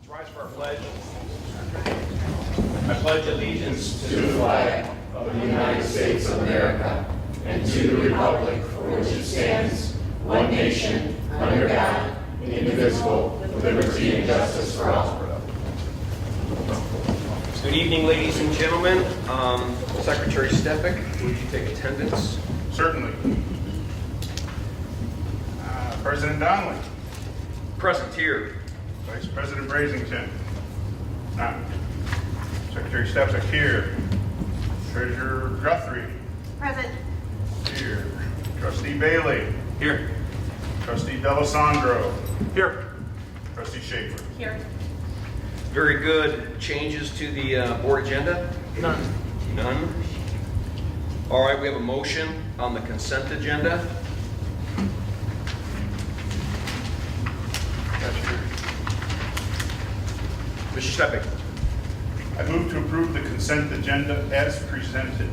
Let's rise for our pledge. I pledge allegiance to the flag of the United States of America and to the republic for which it stands, one nation, under God, indivisible, with liberty and justice for all. Good evening, ladies and gentlemen. Secretary Stepek, would you take attendance? Certainly. President Donnelly. Present here. Vice President Brazington. None. Secretary Stepek here. Treasurer Guthrie. Present. Here. Trustee Bailey. Here. Trustee D'Alessandro. Here. Trustee Schaefer. Here. Very good. Changes to the board agenda? None. None. All right, we have a motion on the consent agenda. That's yours. Mr. Stepek, I move to approve the consent agenda as presented.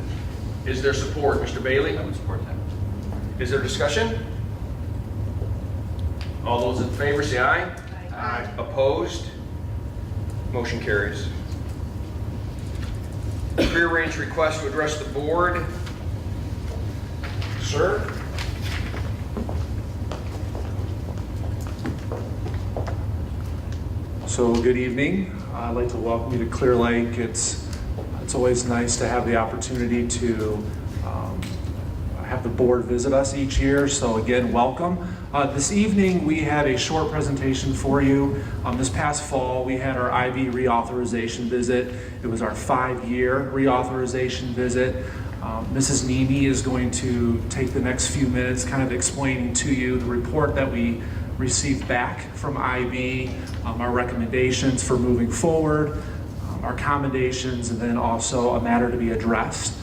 is there support? Mr. Bailey? I would support that. Is there discussion? All those in favor say aye. Aye. Opposed? Motion carries. Prearranged request to address the board. Sir? So good evening. I'd like to welcome you to Clear Lake. It's always nice to have the opportunity to have the board visit us each year. So again, welcome. This evening we had a short presentation for you. This past fall we had our IB reauthorization visit. It was our 5-year reauthorization visit. Mrs. Nimi is going to take the next few minutes kind of explaining to you the report that we received back from IB, our recommendations for moving forward, our commendations, and then also a matter to be addressed.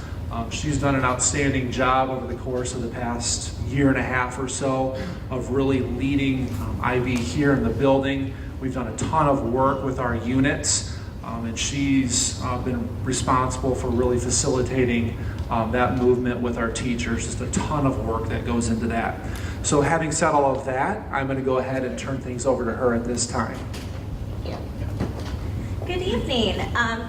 She's done an outstanding job over the course of the past year and a half or so of really leading IB here in the building. We've done a ton of work with our units, and she's been responsible for really facilitating that movement with our teachers. Just a ton of work that goes into that. So having said all of that, I'm going to go ahead and turn things over to her at this time. Good evening.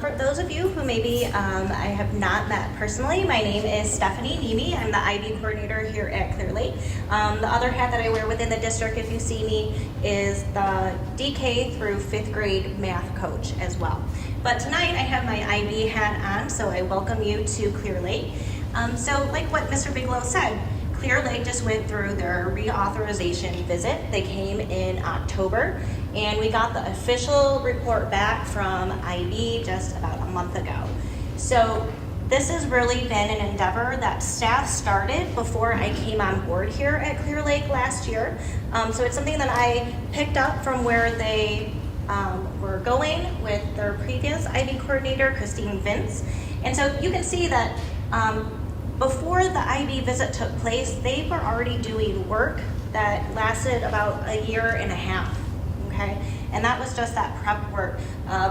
For those of you who maybe I have not met personally, my name is Stephanie Nimi. I'm the IB coordinator here at Clear Lake. The other hat that I wear within the district, if you see me, is the DK through 5th grade math coach as well. But tonight I have my IB hat on, so I welcome you to Clear Lake. So like what Mr. Bigelow said, Clear Lake just went through their reauthorization visit. They came in October, and we got the official report back from IB just about a month ago. So this has really been an endeavor that staff started before I came on board here at Clear Lake last year. So it's something that I picked up from where they were going with their previous IB coordinator, Christine Vince. And so you can see that before the IB visit took place, they were already doing work that lasted about a year and a half, okay? And that was just that prep work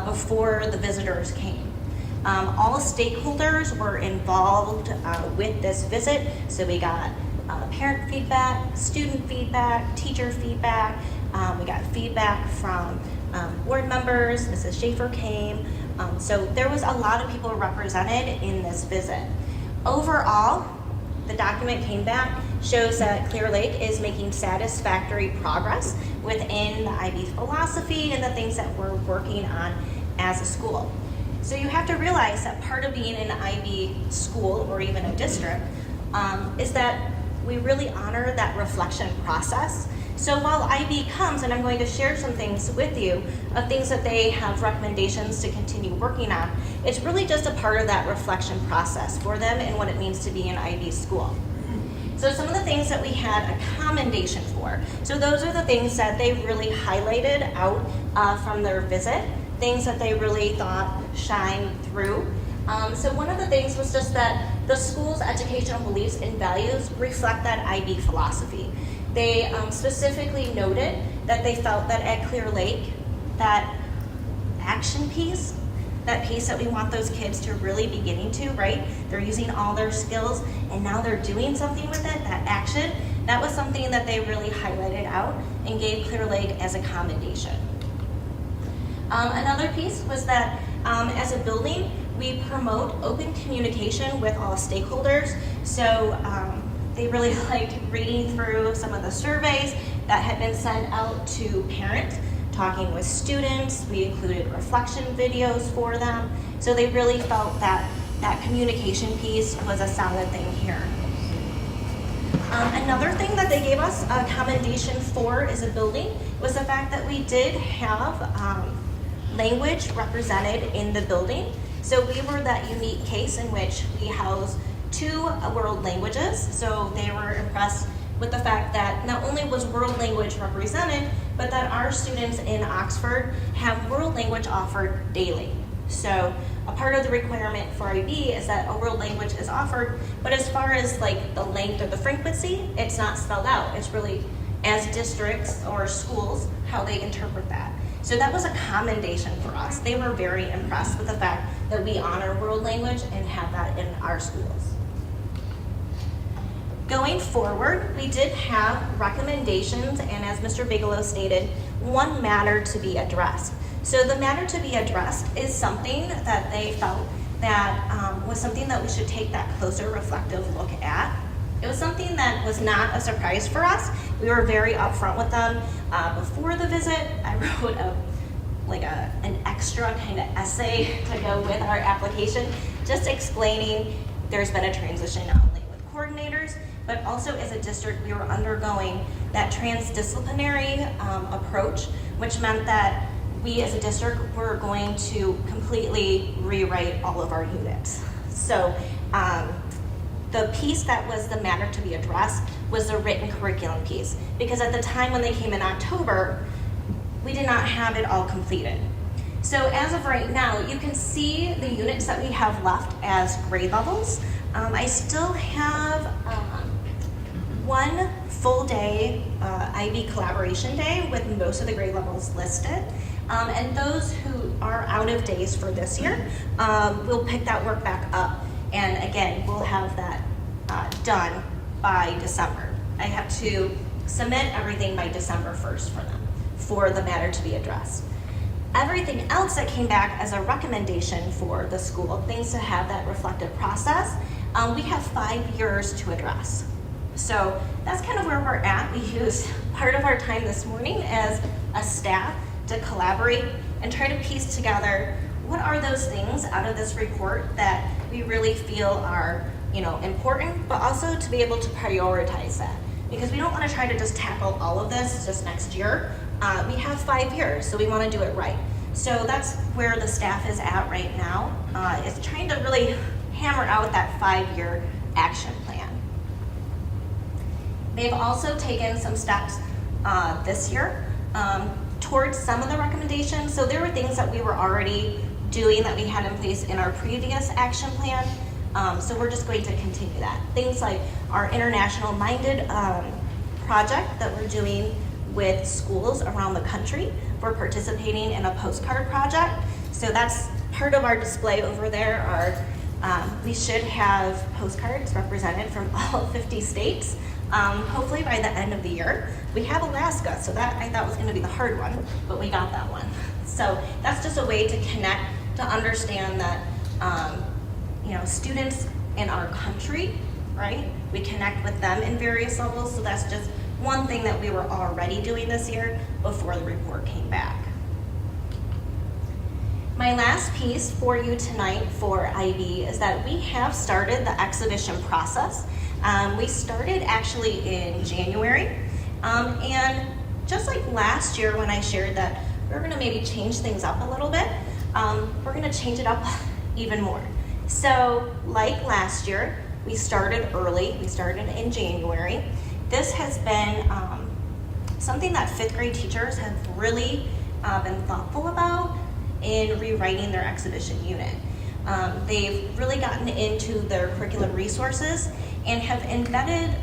before the visitors came. All stakeholders were involved with this visit, so we got parent feedback, student feedback, teacher feedback, we got feedback from board members, Mrs. Schaefer came, so there was a lot of people represented in this visit. Overall, the document came back, shows that Clear Lake is making satisfactory progress within the IB philosophy and the things that we're working on as a school. So you have to realize that part of being an IB school or even a district is that we really honor that reflection process. So while IB comes, and I'm going to share some things with you of things that they have recommendations to continue working on, it's really just a part of that reflection process for them and what it means to be an IB school. So some of the things that we had a commendation for. So those are the things that they really highlighted out from their visit, things that they really thought shined through. So one of the things was just that the school's educational beliefs and values reflect that IB philosophy. They specifically noted that they felt that at Clear Lake, that action piece, that piece that we want those kids to really be getting to, right? They're using all their skills and now they're doing something with it, that action. That was something that they really highlighted out and gave Clear Lake as a commendation. Another piece was that as a building, we promote open communication with all stakeholders. So they really liked reading through some of the surveys that had been sent out to parents, talking with students. We included reflection videos for them. So they really felt that that communication piece was a solid thing here. Another thing that they gave us a commendation for as a building was the fact that we did have language represented in the building. So we were that unique case in which we house 2 world languages. So they were impressed with the fact that not only was world language represented, but that our students in Oxford have world language offered daily. So a part of the requirement for IB is that a world language is offered, but as far as like the length or the frequency, it's not spelled out. It's really as districts or schools, how they interpret that. So that was a commendation for us. They were very impressed with the fact that we honor world language and have that in our schools. Going forward, we did have recommendations, and as Mr. Bigelow stated, one matter to be addressed. So the matter to be addressed is something that they felt that was something that we should take that closer reflective look at. It was something that was not a surprise for us. We were very upfront with them before the visit. I wrote an extra kind of essay to go with our application, just explaining there's been a transition not only with coordinators, but also as a district we were undergoing that transdisciplinary approach, which meant that we as a district were going to completely rewrite all of our units. So the piece that was the matter to be addressed was the written curriculum piece, because at the time when they came in October, we did not have it all completed. So as of right now, you can see the units that we have left as grade levels. I still have 1 full day IB collaboration day with most of the grade levels listed. And those who are out of days for this year, we'll pick that work back up. And again, we'll have that done by December. I have to submit everything by December 1st for them, for the matter to be addressed. Everything else that came back as a recommendation for the school, things to have that reflective process, we have 5 years to address. So that's kind of where we're at. We used part of our time this morning as a staff to collaborate and try to piece together what are those things out of this report that we really feel are, important, but also to be able to prioritize that. Because we don't want to try to just tackle all of this just next year. We have 5 years, so we want to do it right. So that's where the staff is at right now, is trying to really hammer out that 5-year action plan. They've also taken some steps this year towards some of the recommendations. So there were things that we were already doing that we had in place in our previous action plan. So we're just going to continue that. Things like our international minded project that we're doing with schools around the country. We're participating in a postcard project. So that's part of our display over there. We should have postcards represented from all 50 states. Hopefully by the end of the year. We have Alaska, so that I thought was going to be the hard one, but we got that one. So that's just a way to connect, to understand that students in our country, right? We connect with them in various levels, so that's just one thing that we were already doing this year before the report came back. My last piece for you tonight for IB is that we have started the exhibition process. We started actually in January, and just like last year when I shared that we're going to maybe change things up a little bit, we're going to change it up even more. So like last year, we started early. We started in January. This has been something that 5th grade teachers have really been thoughtful about in rewriting their exhibition unit. They've really gotten into their curriculum resources and have embedded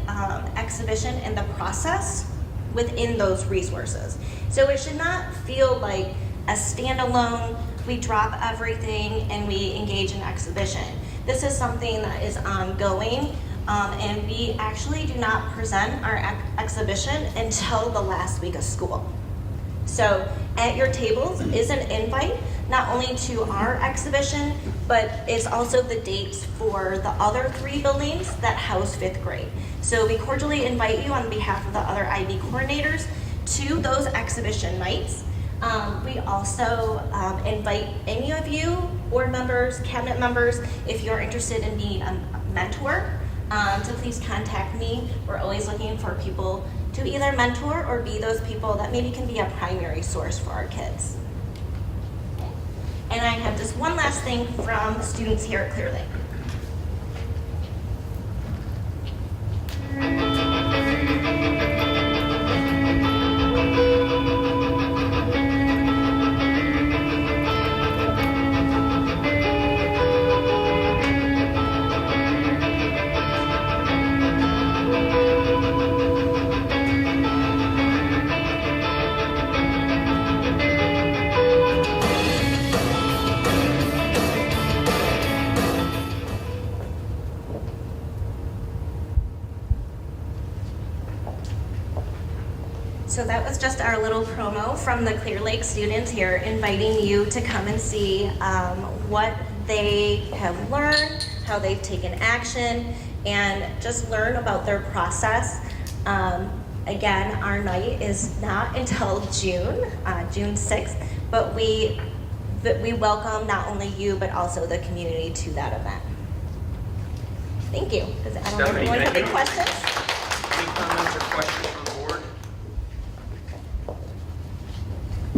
exhibition in the process within those resources. So it should not feel like a standalone, we drop everything and we engage in exhibition. This is something that is ongoing, and we actually do not present our exhibition until the last week of school. So At your tables is an invite, not only to our exhibition, but it's also the dates for the other 3 buildings that house 5th grade. So we cordially invite you on behalf of the other IB coordinators to those exhibition nights. We also invite any of you, board members, cabinet members, if you're interested in being a mentor, to please contact me. We're always looking for people to either mentor or be those people that maybe can be a primary source for our kids. And I have just one last thing from students here at Clear Lake. So that was just our little promo from the Clear Lake students here, inviting you to come and see what they have learned, how they've taken action, and just learn about their process. Again, our night is not until June 6th, but we welcome not only you, but also the community to that event. Thank you. Does Stephanie, anyone have thank any you. questions? Any comments or questions from the board?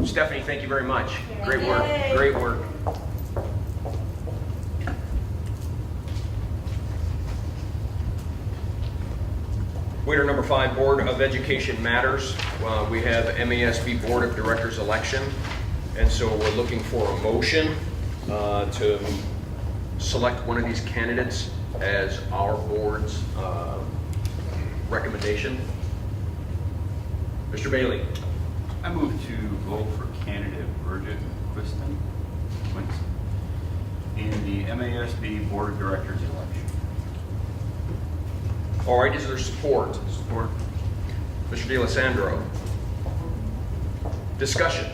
Stephanie, thank you very much. Great work, Yay. great work. Waiter number 5, Board of Education Matters. We have MASB Board of Directors election, and so we're looking for a motion to select one of these candidates as our board's recommendation. Mr. Bailey. I move to vote for candidate Bridget Quiston in the MASB Board of Directors election. All right, is there support? Support. Mr. D'Alessandro. Discussion.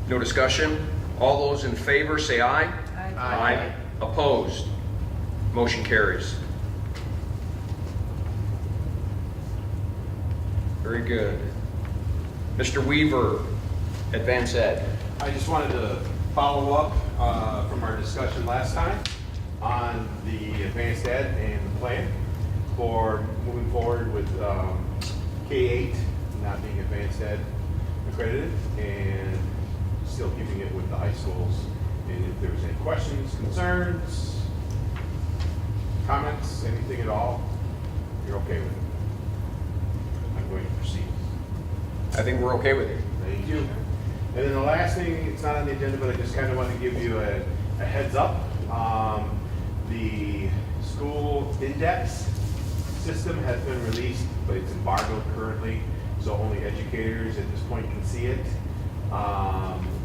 No discussion? All those in favor say aye. Aye. Opposed? Motion carries. Very good. Mr. Weaver, Advanced Ed. I just wanted to follow up from our discussion last time on the advanced ed and the plan for moving forward with K-8 not being advanced ed accredited and still keeping it with the high schools. And if there's any questions, concerns, comments, anything at all, you're okay with it. I'm going to proceed. I think we're okay with you. Thank you. And then the last thing, it's not on the agenda, but I just kind of want to give you a heads up. The school index system has been released, but it's embargoed currently, so only educators at this point can see it.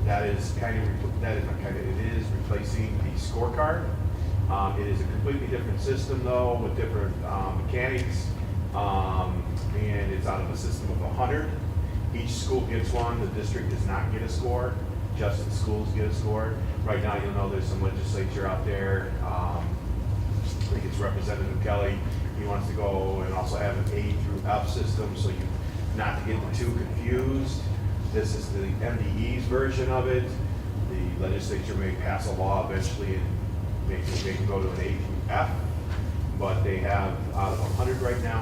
It is replacing the scorecard. It is a completely different system though, with different mechanics, and it's out of a system of 100. Each school gets one. The district does not get a score. Just the schools get a score. Right now, you'll know there's some legislature out there. I think it's Representative Kelly. He wants to go and also have an A through F system, so you not to get the two confused. This is the MDE's version of it. The legislature may pass a law eventually and make it go to an A through F, but they have out of 100 right now.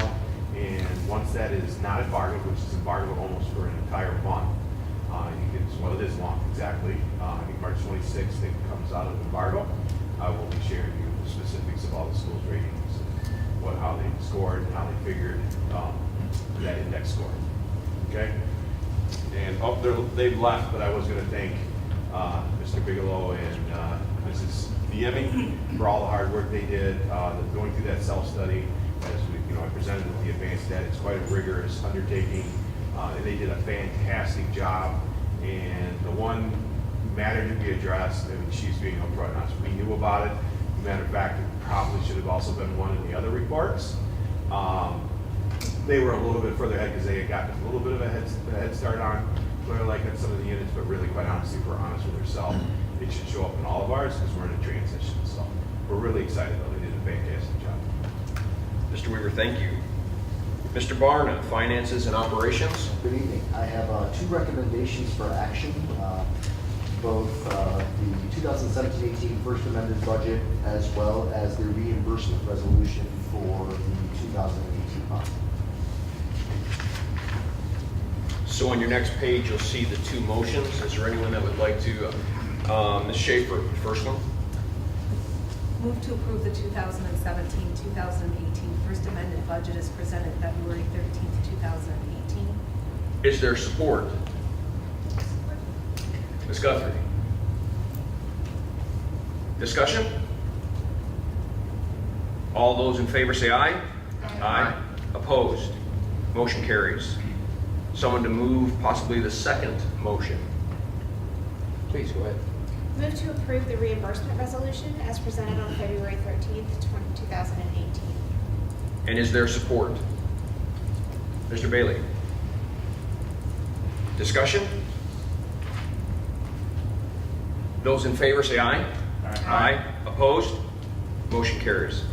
And once that is not embargoed, which is embargoed almost for an entire month, it is long exactly. I think March 26th it comes out of embargo. I will be sharing you the specifics of all the schools' ratings, and how they scored, and how they figured that index score. Okay. And they've left, but I was going to thank Mr. Bigelow and Mrs. Niemi for all the hard work they did going through that self-study. As I presented with the advanced ed, it's quite a rigorous undertaking, and they did a fantastic job. And the one matter to be addressed, and she's being upfront, we knew about it. Matter of fact, it probably should have also been one in the other reports. they were a little bit further ahead because they had gotten a little bit of a head start on Clear Lake and some of the units, but really, quite honestly, if we're honest with ourselves, it should show up in all of ours because we're in a transition. So we're really excited though. They did a fantastic job. Mr. Weaver, thank you. Mr. Barna, Finances and Operations. Good evening. I have two recommendations for action. Both the 2017-18 First Amendment budget as well as the reimbursement resolution for the 2018 bond. So on your next page, you'll see the two motions. Is there anyone that would like to, Ms. Schaefer, first one? Move to approve the 2017-2018 First Amendment budget as presented February 13th, 2018. Is there support? Ms. Guthrie? Discussion? All those in favor say aye. Aye. Opposed? Motion carries. Someone to move possibly the second motion. Please, go ahead. Move to approve the reimbursement resolution as presented on February 13th, 2018. And is there support? Mr. Bailey? Discussion? Those in favor say aye. Aye. Opposed? Motion carries.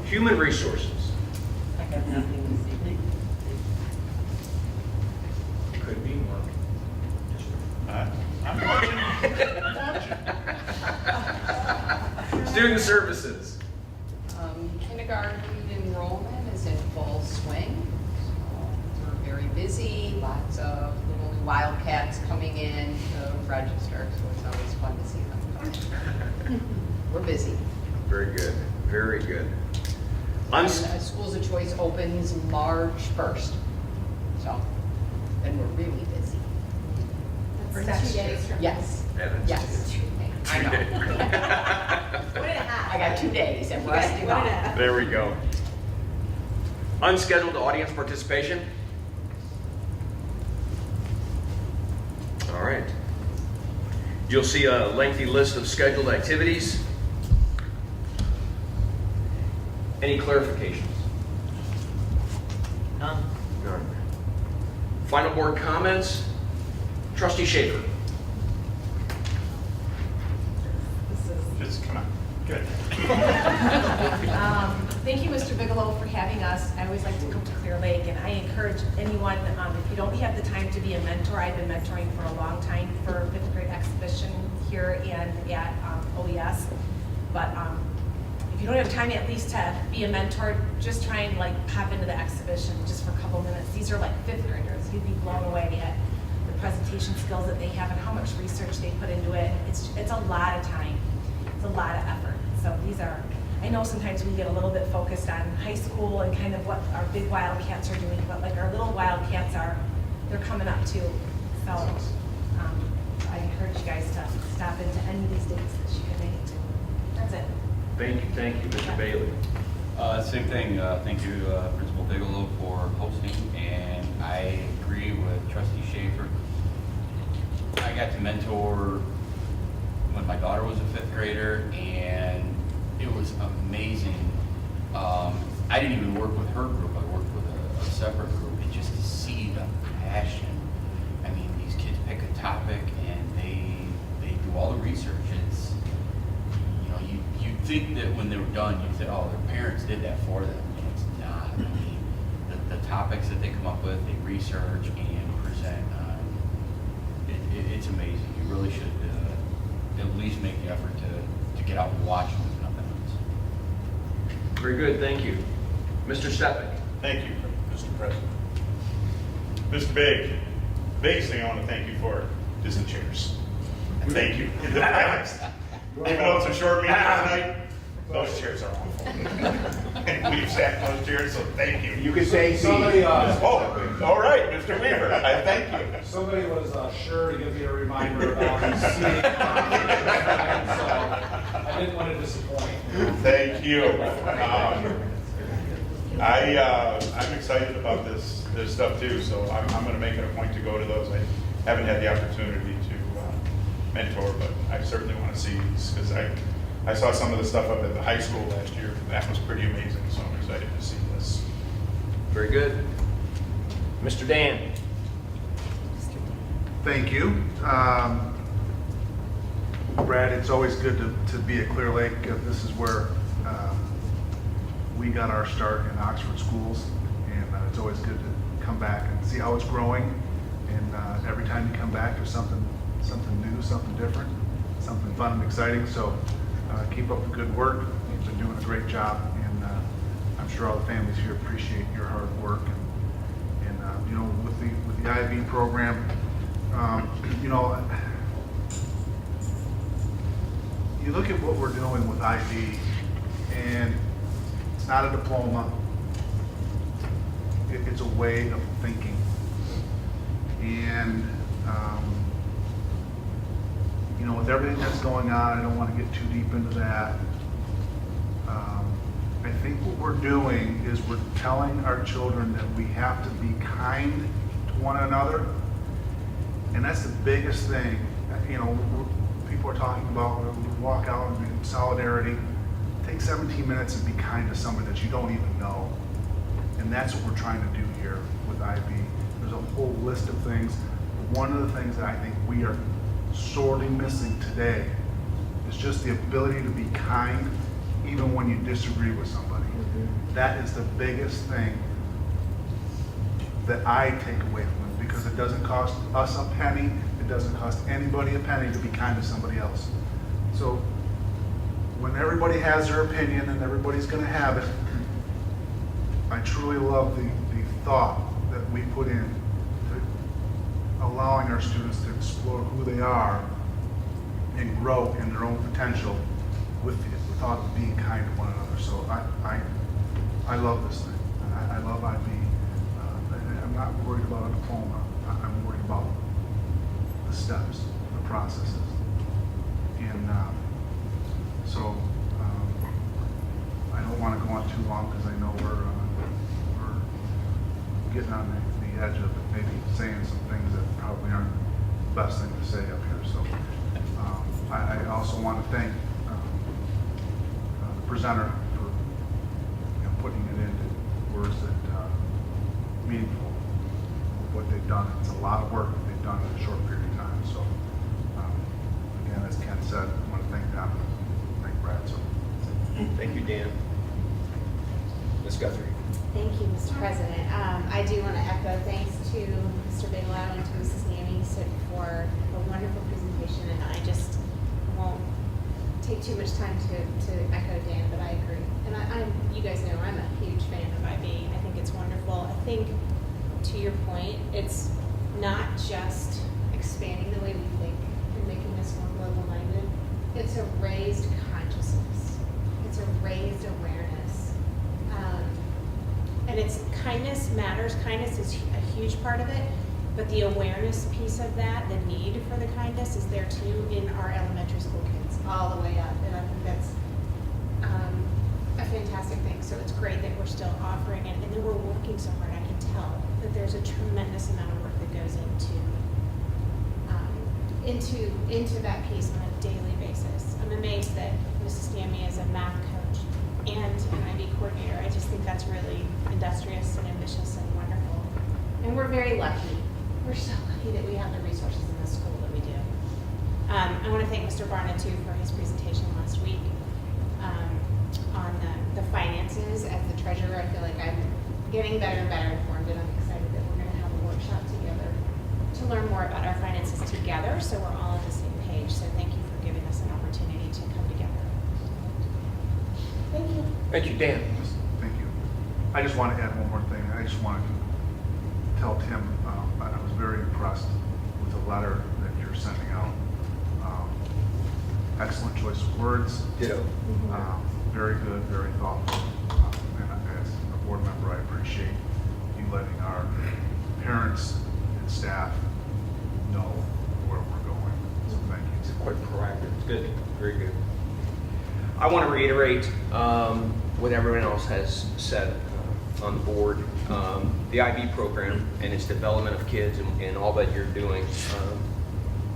Human Resources. I have nothing this evening. Could be more. I'm watching. I'm watching. Student Services. Kindergarten enrollment is in full swing. So we're very busy, lots of little wildcats coming in to register, so it's always fun to see them come. We're busy. Very good. Very good. And Schools of Choice opens March 1st. So, and we're really busy. That's 2 days from Yes. Evans. Yes. I know. 1.5. I got 2 days and we're resting One up. and a half. There we go. Unscheduled audience participation. All right. You'll see a lengthy list of scheduled activities. Any clarifications? None. None. Final board comments. Trustee Schaefer. Just come on. Good. Thank you, Mr. Bigelow, for having us. I always like to come to Clear Lake, and I encourage anyone, if you don't have the time to be a mentor, I've been mentoring for a long time for fifth grade exhibition here and at OES. But if you don't have time at least to be a mentor, just try and like pop into the exhibition just for a couple minutes. These are like fifth graders. You'd be blown away at the presentation skills that they have and how much research they put into it. It's a lot of time. It's a lot of effort. So these are, I know sometimes we get a little bit focused on high school and kind of what our big Wildcats are doing, but like our little Wildcats they're coming up too. So I encourage you guys to stop into any of these dates that you can make it to. That's it. Thank you, Mr. Bailey. Same thing. Thank you, Principal Bigelow, for hosting, and I agree with Trustee Schaefer. I got to mentor when my daughter was a fifth grader, and it was amazing. I didn't even work with her group. I worked with a separate group, and just to see the passion. I mean, these kids pick a topic, and they do all the research. It's, you'd think that when they were done, you'd say, oh, their parents did that for them. And it's not. I mean, the topics that they come up with, they research and present. It's amazing. You really should at least make the effort to get out and watch them, if nothing else. Very good, thank you. Mr. Stepek. Thank you, Mr. President. Mr. Big, biggest thing I want to thank you for is the chairs. Thank you. In the past, even though it's a short meeting tonight, those chairs are awful. And we've sat in those chairs, so thank you. You can say C. Oh, all right, Mr. Weaver, I thank you. Somebody was sure to give me a reminder about these seating conversations, so I didn't want to disappoint. Thank you. I'm excited about this stuff too, so I'm going to make it a point to go to those. I haven't had the opportunity to mentor, but I certainly want to see these because I saw some of the stuff up at the high school last year. That was pretty amazing, so I'm excited to see this. Very good. Mr. Dan? Thank you. Brad, it's always good to be at Clear Lake. This is where we got our start in Oxford schools, and it's always good to come back and see how it's growing. And every time you come back, there's something new, something different, something fun and exciting. So keep up the good work. You've been doing a great job, and I'm sure all the families here appreciate your hard work. And you know, with the IB program, you know, you look at what we're doing with IB, and it's not a diploma. It's a way of thinking. And, you know, with everything that's going on, I don't want to get too deep into that. I think what we're doing is we're telling our children that we have to be kind to one another. And that's the biggest thing. You know, people are talking about walk out and in solidarity. Take 17 minutes and be kind to somebody that you don't even know. And that's what we're trying to do here with IB. There's a whole list of things. One of the things that I think we are sorely missing today is just the ability to be kind even when you disagree with somebody. That is the biggest thing that I take away from it, because it doesn't cost us a penny, it doesn't cost anybody a penny to be kind to somebody else. So when everybody has their opinion, and everybody's going to have it, I truly love the thought that we put in to allowing our students to explore who they are and grow in their own potential with the thought of being kind to one another. So I love this thing. I love IB. I'm not worried about a diploma. I'm worried about the steps, the processes. And so I don't want to go on too long, because I know we're getting on the edge of maybe saying some things that probably aren't the best thing to say up here. So I also want to thank the presenter for, you know, putting it into words that meaningful what they've done. It's a lot of work that they've done in a short period of time. So again, as Ken said, I want to thank them, thank Brad. So Thank you, Dan. Ms. Guthrie? Thank you, Mr. President. I do want to echo thanks to Mr. Bigelow and to Mrs. Nanny for a wonderful presentation, and I just won't take too much time to echo Dan, but I agree. And you guys know I'm a huge fan of IB. I think it's wonderful. I think, to your point, it's not just expanding the way we think and making us more global-minded. It's a raised consciousness. It's a raised awareness. And it's kindness matters. Kindness is a huge part of it, but the awareness piece of that, the need for the kindness, is there too in our elementary school kids, all the way up. And I think that's a fantastic thing. So it's great that we're still offering it, and then we're working so hard. I can tell that there's a tremendous amount of work that goes into that piece on a daily basis. I'm amazed that Mrs. Stammy is a math coach and an IB coordinator. I just think that's really industrious and ambitious and wonderful. And we're very lucky. We're so lucky that we have the resources in this school that we do. I want to thank Mr. Barna too for his presentation last week on the finances. As the treasurer, I feel like I'm getting better and better informed, and I'm excited that we're going to have a workshop together to learn more about our finances together, so we're all on the same page. So thank you for giving us an opportunity to come together. Thank you. Thank you, Dan. thank you. I just want to add one more thing. I just wanted to tell Tim, I was very impressed with the letter that you're sending out. Excellent choice of words. Ditto. Very good, very thoughtful. And as a board member, I appreciate you letting our parents and staff know where we're going. So thank you. It's quite proactive. It's good. Very good. I want to reiterate what everyone else has said on the board. The IB program and its development of kids and all that you're doing,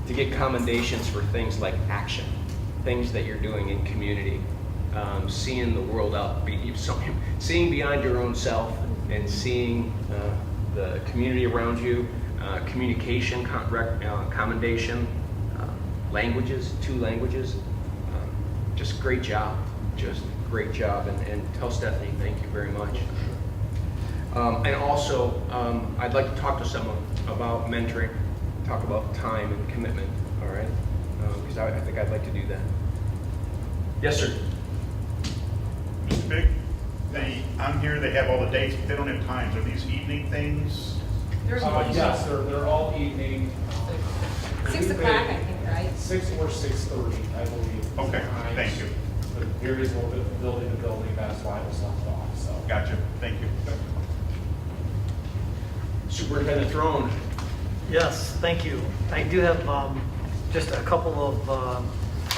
to get commendations for things like action, things that you're doing in community, seeing the world out, seeing beyond your own self, and seeing the community around you, communication, commendation, languages, 2 languages. Just great job, just great job. And tell Stephanie, thank you very much. And also, I'd like to talk to someone about mentoring, talk about time and commitment, all right? Because I think I'd like to do that. Yes, sir. Mr. Big, on here, they have all the dates, but they don't have times. Are these evening things? There's Yes, they're all evening. 6 o'clock, I think, right? 6 or 6:30, I believe. Okay, Times. thank you. It varies a little bit from building to building, that's why it was left off, so. Gotcha, thank you. Superintendent Throne. Yes, thank you. I do have just a couple of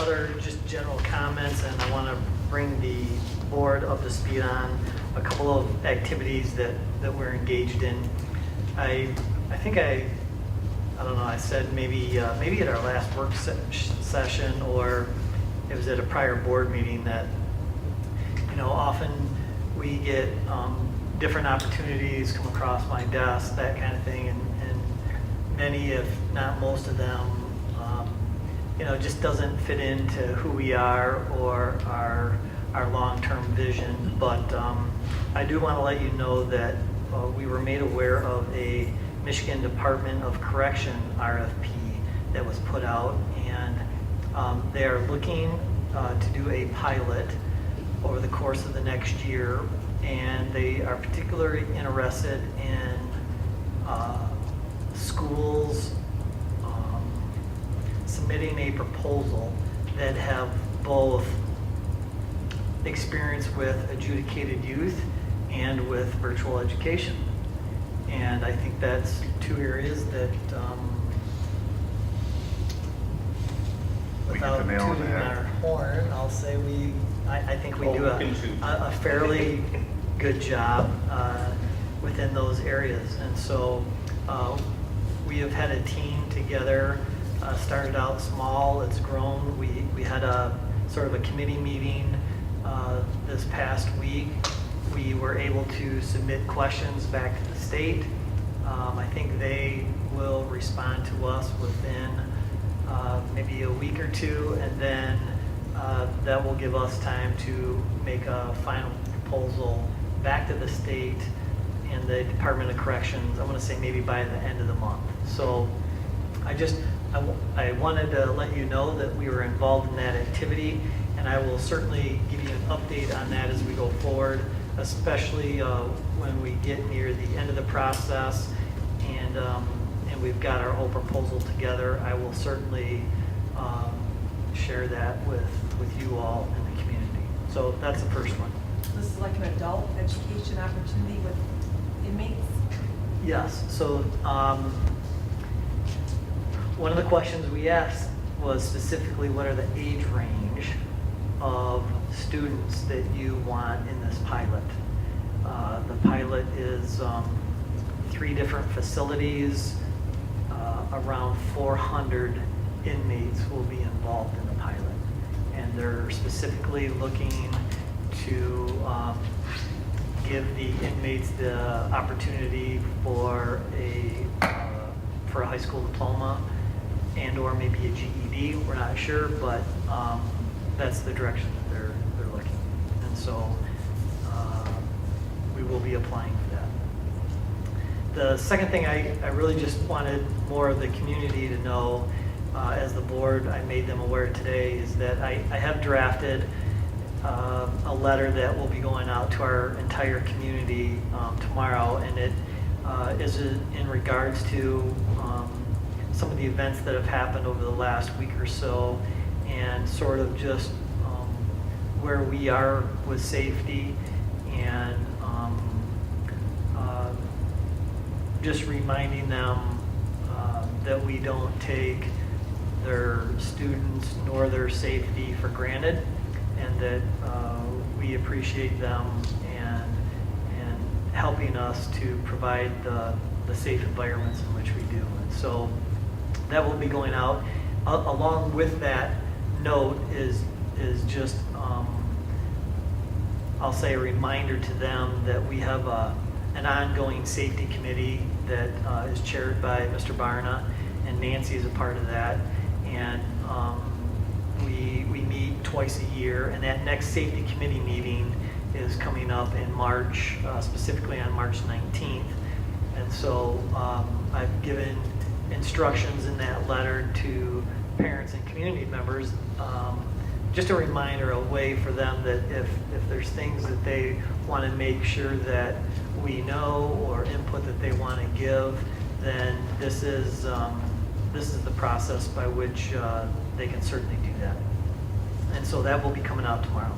other just general comments, and I want to bring the board up to speed on a couple of activities that we're engaged in. I think I don't know, I said maybe at our last work session, or it was at a prior board meeting, that, you know, often we get different opportunities come across my desk, that kind of thing, and many, if not most of them, you know, just doesn't fit into who we are or our long-term vision. But I do want to let you know that we were made aware of a Michigan Department of Correction RFP that was put out, and they are looking to do a pilot over the course of the next year, and they are particularly interested in schools submitting a proposal that have both experience with adjudicated youth and with virtual education. And I think that's 2 areas that, We hit the without nail on the tooting head. our horn, I'll say I think we do a fairly good job within those areas. And so we have had a team together, started out small, it's grown. We had a sort of a committee meeting this past week. We were able to submit questions back to the state. I think they will respond to us within maybe a week or 2, and then that will give us time to make a final proposal back to the state and the Department of Corrections. I want to say maybe by the end of the month. So I wanted to let you know that we were involved in that activity, and I will certainly give you an update on that as we go forward, especially when we get near the end of the process and we've got our whole proposal together. I will certainly share that with you all in the community. So that's the first one. This is like an adult education opportunity with inmates? Yes, so one of the questions we asked was specifically what are the age range of students that you want in this pilot. The pilot is 3 different facilities, around 400 inmates will be involved in the pilot. And they're specifically looking to give the inmates the opportunity for a high school diploma and or maybe a GED. We're not sure, but that's the direction that they're looking. And so we will be applying for that. The second thing I really just wanted more of the community to know, as the board, I made them aware today, is that I have drafted a letter that will be going out to our entire community tomorrow, and it is in regards to some of the events that have happened over the last week or so, and sort of just where we are with safety, and just reminding them that we don't take their students nor their safety for granted, and that we appreciate them and helping us to provide the safe environments in which we do. And so that will be going out. Along with that note is just, I'll say, a reminder to them that we have an an ongoing safety committee that is chaired by Mr. Barna, and Nancy is a part of that. And we meet twice a year, and that next safety committee meeting is coming up in March, specifically on March 19th. And so I've given instructions in that letter to parents and community members, just a reminder, a way for them that if there's things that they want to make sure that we know or input that they want to give, then this is the process by which they can certainly do that. And so that will be coming out tomorrow.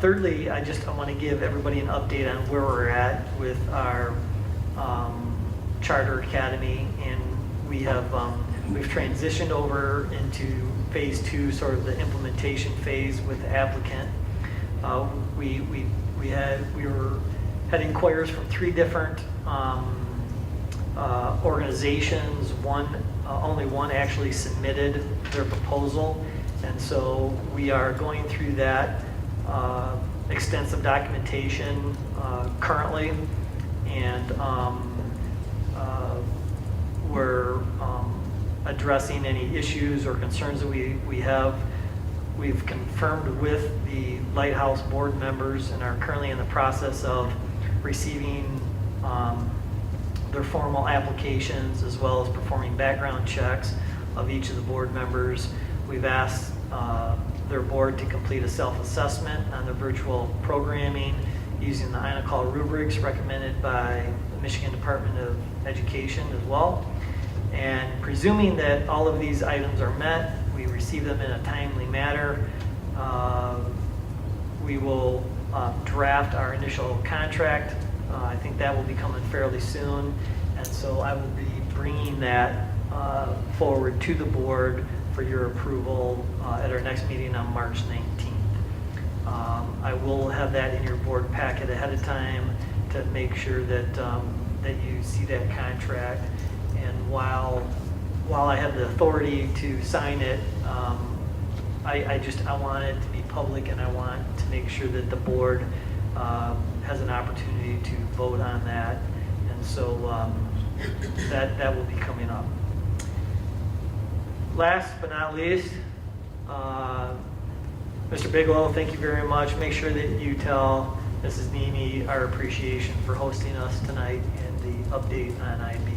Thirdly, I want to give everybody an update on where we're at with our Charter Academy, and we've transitioned over into phase 2, sort of the implementation phase with the applicant. We had inquiries from 3 different organizations. Only one actually submitted their proposal, and so we are going through that extensive documentation currently, and we're addressing any issues or concerns that we have. We've confirmed with the Lighthouse board members and are currently in the process of receiving their formal applications, as well as performing background checks of each of the board members. We've asked their board to complete a self-assessment on the virtual programming using the INACOL rubrics recommended by the Michigan Department of Education as well. And presuming that all of these items are met, we receive them in a timely manner, we will draft our initial contract. I think that will be coming fairly soon, and so I will be bringing that forward to the board for your approval at our next meeting on March 19th. I will have that in your board packet ahead of time to make sure that that you see that contract. And while I have the authority to sign it, I want it to be public, and I want to make sure that the board has an opportunity to vote on that. And so that will be coming up. Last but not least, Mr. Bigelow, thank you very much. Make sure that you tell Mrs. Nemi our appreciation for hosting us tonight and the update on IB.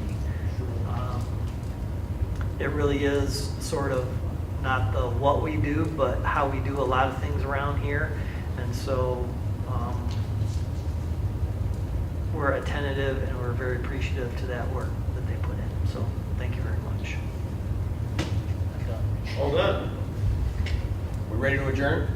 It really is sort of not the what we do, but how we do a lot of things around here. And so we're attentive and we're very appreciative to that work that they put in. So thank you very much. All done. We ready to adjourn?